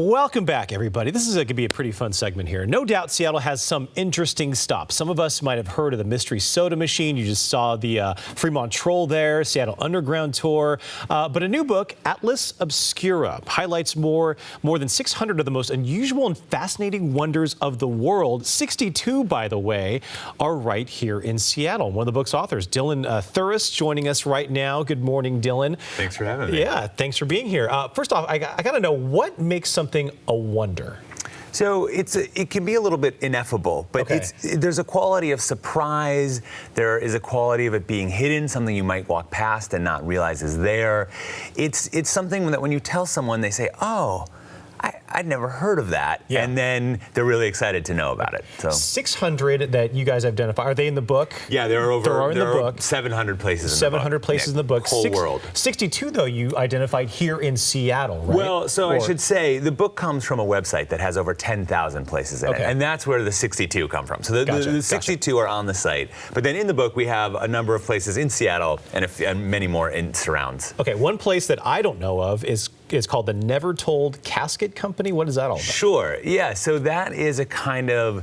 Welcome back, everybody. This is going to be a pretty fun segment here. No doubt Seattle has some interesting stops. Some of us might have heard of the Mystery Soda Machine. You just saw the Fremont Troll there, Seattle Underground Tour. But a new book, Atlas Obscura, highlights more than 600 of the most unusual and fascinating wonders of the world. 62, by the way, are right here in Seattle. One of the book's authors, Dylan Thuras, joining us right now. Good morning, Dylan. Thanks for having me. Yeah, thanks for being here. First off, I got to know, what makes something a wonder? So it can be a little bit ineffable, but there's a quality of surprise. There is a quality of it being hidden, something you might walk past and not realize is there. It's something that when you tell someone, they say, "Oh, I'd never heard of that," and then they're really excited to know about it. So 600 that you guys identify, are they in the book? Yeah, there are in the book 700 places. 700 places in the book. Whole world. 62 though you identified here in Seattle, right? Well, so I should say the book comes from a website that has over 10,000 places in it, and that's where the 62 come from. So the 62 are on the site, but then in the book we have a number of places in Seattle and many more in surrounds. Okay, one place that I don't know of is called the Never Told Casket Company. What is that all about? Sure, yeah, so that is a kind of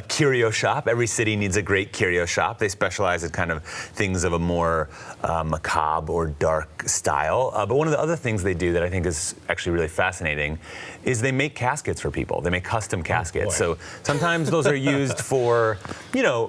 curio shop. Every city needs a great curio shop. They specialize in kind of things of a more macabre or dark style. But one of the other things they do that I think is actually really fascinating is they make caskets for people. They make custom caskets. So sometimes those are used for,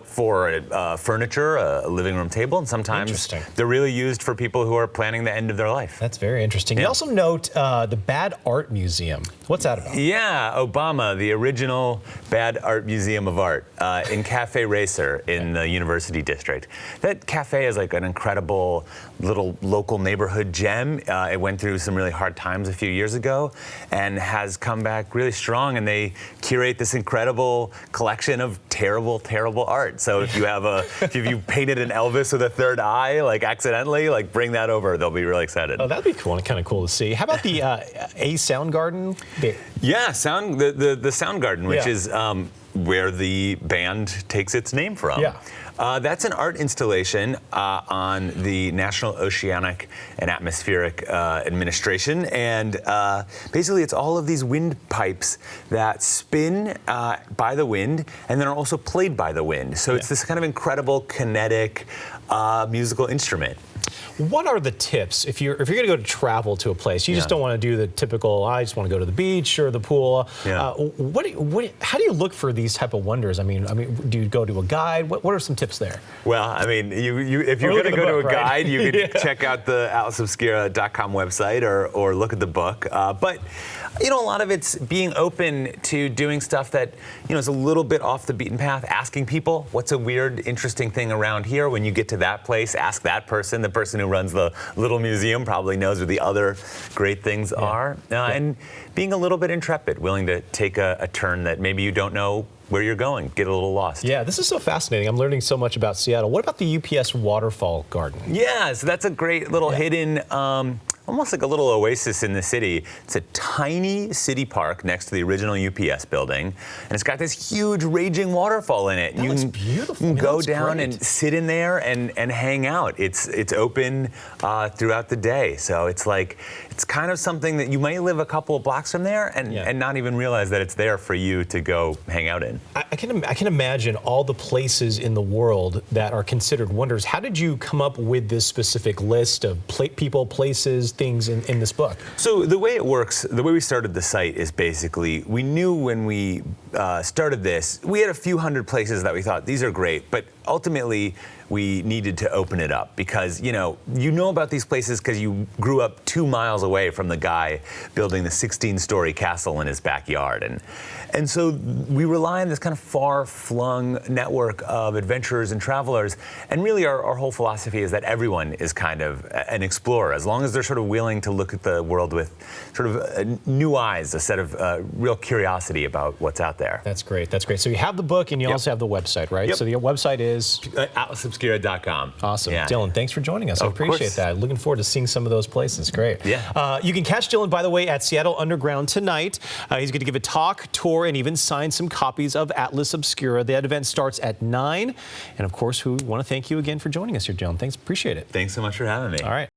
for furniture, a living room table, and sometimes they're really used for people who are planning the end of their life. That's very interesting. You also note the Bad Art Museum. What's that about? Yeah, Obama, the original Bad Art Museum of Art in Cafe Racer in the University District. That cafe is like an incredible little local neighborhood gem. It went through some really hard times a few years ago and has come back really strong, and they curate this incredible collection of terrible, terrible art. So if you have if you painted an Elvis with a third eye, like accidentally, like bring that over. They'll be really excited. Oh, that'd be cool and kind of cool to see. How about the A Sound Garden? Yeah, the Sound Garden, which is where the band takes its name from. Yeah. That's an art installation on the National Oceanic and Atmospheric Administration, and basically it's all of these wind pipes that spin by the wind and then are also played by the wind. So it's this kind of incredible kinetic musical instrument. What are the tips if you're going to go to travel to a place? You just don't want to do the typical, I just want to go to the beach or the pool. How do you look for these type of wonders? I mean, do you go to a guide? What are some tips there? Well, I mean, if you're going to go to a guide, you could check out the atlasobscura.com website or look at the book. But a lot of it's being open to doing stuff that is a little bit off the beaten path. Asking people, what's a weird, interesting thing around here? When you get to that place, ask that person. The person who runs the little museum probably knows where the other great things are. And being a little bit intrepid, willing to take a turn that maybe you don't know where you're going, get a little lost. Yeah, this is so fascinating. I'm learning so much about Seattle. What about the UPS Waterfall Garden? Yeah, so that's a great little hidden, almost like a little oasis in the city. It's a tiny city park next to the original UPS building, and it's got this huge raging waterfall in it. That looks beautiful. You can go down and sit in there and hang out. It's open throughout the day, so it's kind of something that you might live a couple of blocks from there and not even realize that it's there for you to go hang out in. I can imagine all the places in the world that are considered wonders. How did you come up with this specific list of people, places, things in this book? So the way it works, the way we started the site is basically, we knew when we started this, we had a few hundred places that we thought, these are great, but ultimately we needed to open it up because, you know about these places because you grew up 2 miles away from the guy building the 16-story castle in his backyard. And so we rely on this kind of far-flung network of adventurers and travelers. And really our whole philosophy is that everyone is kind of an explorer, as long as they're sort of willing to look at the world with sort of new eyes, a set of real curiosity about what's out there. That's great. That's great. So you have the book and you also have the website, right? Yep. So the website is? atlasobscura.com. Awesome. Yeah. Dylan, thanks for joining us. I appreciate that. Looking forward to seeing some of those places. Great. Yeah. You can catch Dylan, by the way, at Seattle Underground tonight. He's going to give a talk, tour, and even sign some copies of Atlas Obscura. That event starts at 9. And of course, we want to thank you again for joining us here, Dylan. Thanks. Appreciate it. Thanks so much for having me. All right.